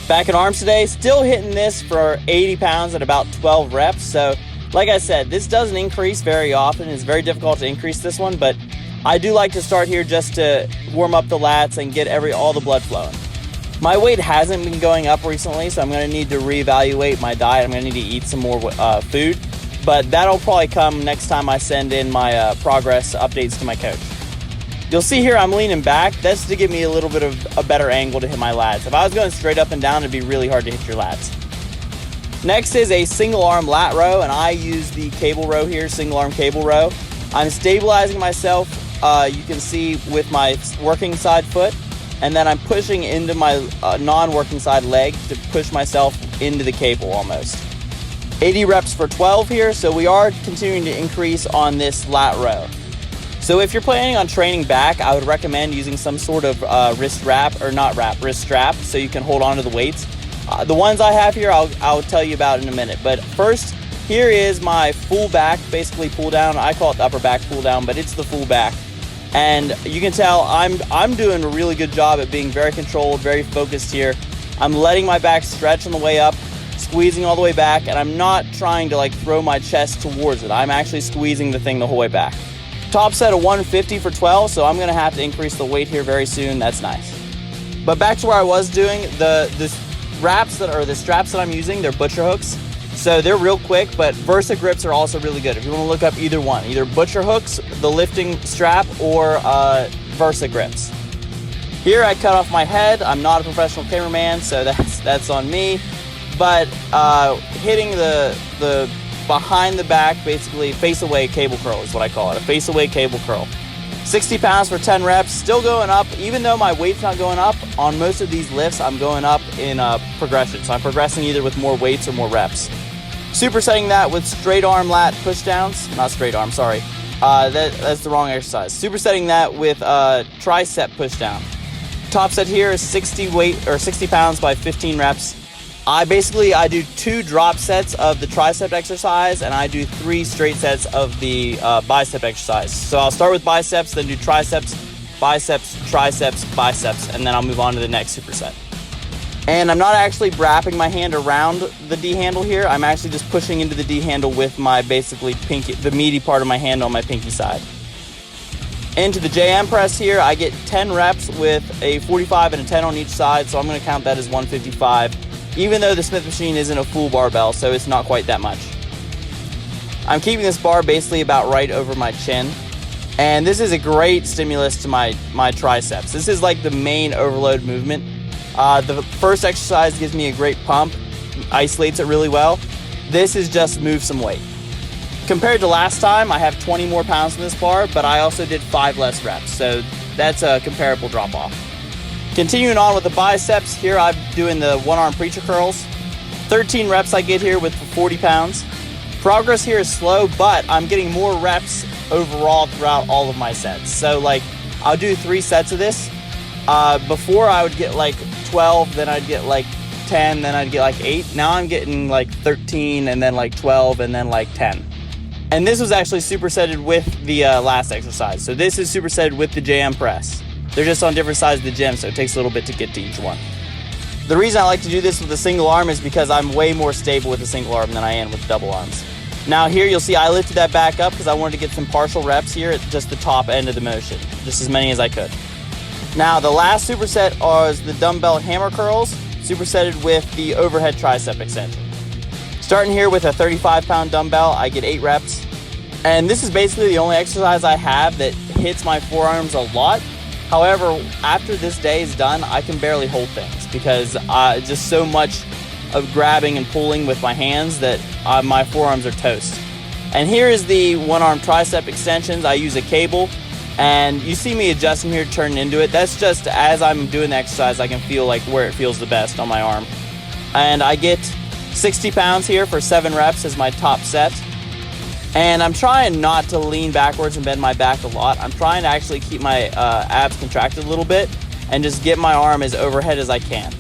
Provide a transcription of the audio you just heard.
Back in arms today, still hitting this for 80 pounds at about 12 reps. So like I said, this doesn't increase very often. It's very difficult to increase this one, but I do like to start here just to warm up the lats and get all the blood flowing. My weight hasn't been going up recently, so I'm going to need to reevaluate my diet. I'm going to need to eat some more food, but that'll probably come next time I send in my progress updates to my coach. You'll see here I'm leaning back. That's to give me a little bit of a better angle to hit my lats. If I was going straight up and down, it'd be really hard to hit your lats. Next is a single arm lat row, and I use the cable row here, single arm cable row. I'm stabilizing myself, you can see, with my working side foot, and then I'm pushing into my non-working side leg to push myself into the cable almost. 80 reps for 12 here, so we are continuing to increase on this lat row. So if you're planning on training back, I would recommend using some sort of wrist strap, so you can hold on to the weights. The ones I have here, I'll tell you about in a minute. But first, here is my full back, basically pull down. I call it the upper back pull down, but it's the full back. And you can tell I'm doing a really good job at being very controlled, very focused here. I'm letting my back stretch on the way up, squeezing all the way back, and I'm not trying to like throw my chest towards it. I'm actually squeezing the thing the whole way back. Top set of 150 for 12, so I'm gonna have to increase the weight here very soon. That's nice. But back to where I was doing, the straps that I'm using, they're butcher hooks. So they're real quick, but Versa grips are also really good. If you want to look up either one, either butcher hooks, the lifting strap, or Versa grips. Here I cut off my head. I'm not a professional cameraman, so that's on me. But hitting the behind the back, basically face away cable curl is what I call it, a face away cable curl. 60 pounds for 10 reps, still going up. Even though my weight's not going up, on most of these lifts, I'm going up in progression. So I'm progressing either with more weights or more reps. Supersetting that with straight arm lat push downs, not straight arm, sorry. That's the wrong exercise. Supersetting that with tricep push down. Top set here is 60 pounds by 15 reps. I do 2 drop sets of the tricep exercise, and I do 3 straight sets of the bicep exercise. So I'll start with biceps, then do triceps, biceps, triceps, biceps, and then I'll move on to the next superset. And I'm not actually wrapping my hand around the D handle here. I'm actually just pushing into the D handle with my basically pinky, the meaty part of my hand on my pinky side. Into the JM press here, I get 10 reps with a 45 and a 10 on each side, so I'm going to count that as 155. Even though the Smith machine isn't a full barbell, so it's not quite that much. I'm keeping this bar basically about right over my chin. And this is a great stimulus to my triceps. This is like the main overload movement. The first exercise gives me a great pump, isolates it really well. This is just move some weight. Compared to last time, I have 20 more pounds in this bar, but I also did 5 less reps, so that's a comparable drop off. Continuing on with the biceps, here I'm doing the one-arm preacher curls. 13 reps I get here with 40 pounds. Progress here is slow, but I'm getting more reps overall throughout all of my sets. So like, I'll do 3 sets of this. Before I would get like 12, then I'd get like 10, then I'd get like 8. Now I'm getting like 13, and then like 12, and then like 10. And this was actually supersetted with the last exercise. So this is supersetted with the JM press. They're just on different sides of the gym, so it takes a little bit to get to each one. The reason I like to do this with a single arm is because I'm way more stable with a single arm than I am with double arms. Now here you'll see I lifted that back up because I wanted to get some partial reps here at just the top end of the motion, just as many as I could. Now the last superset is the dumbbell hammer curls, supersetted with the overhead tricep extension. Starting here with a 35-pound dumbbell, I get 8 reps. And this is basically the only exercise I have that hits my forearms a lot. However, after this day is done, I can barely hold things because just so much of grabbing and pulling with my hands that my forearms are toast. And here is the one-arm tricep extensions. I use a cable, and you see me adjusting here, turning into it. That's just as I'm doing the exercise, I can feel like where it feels the best on my arm. And I get 60 pounds here for 7 reps as my top set. And I'm trying not to lean backwards and bend my back a lot. I'm trying to actually keep my abs contracted a little bit and just get my arm as overhead as I can.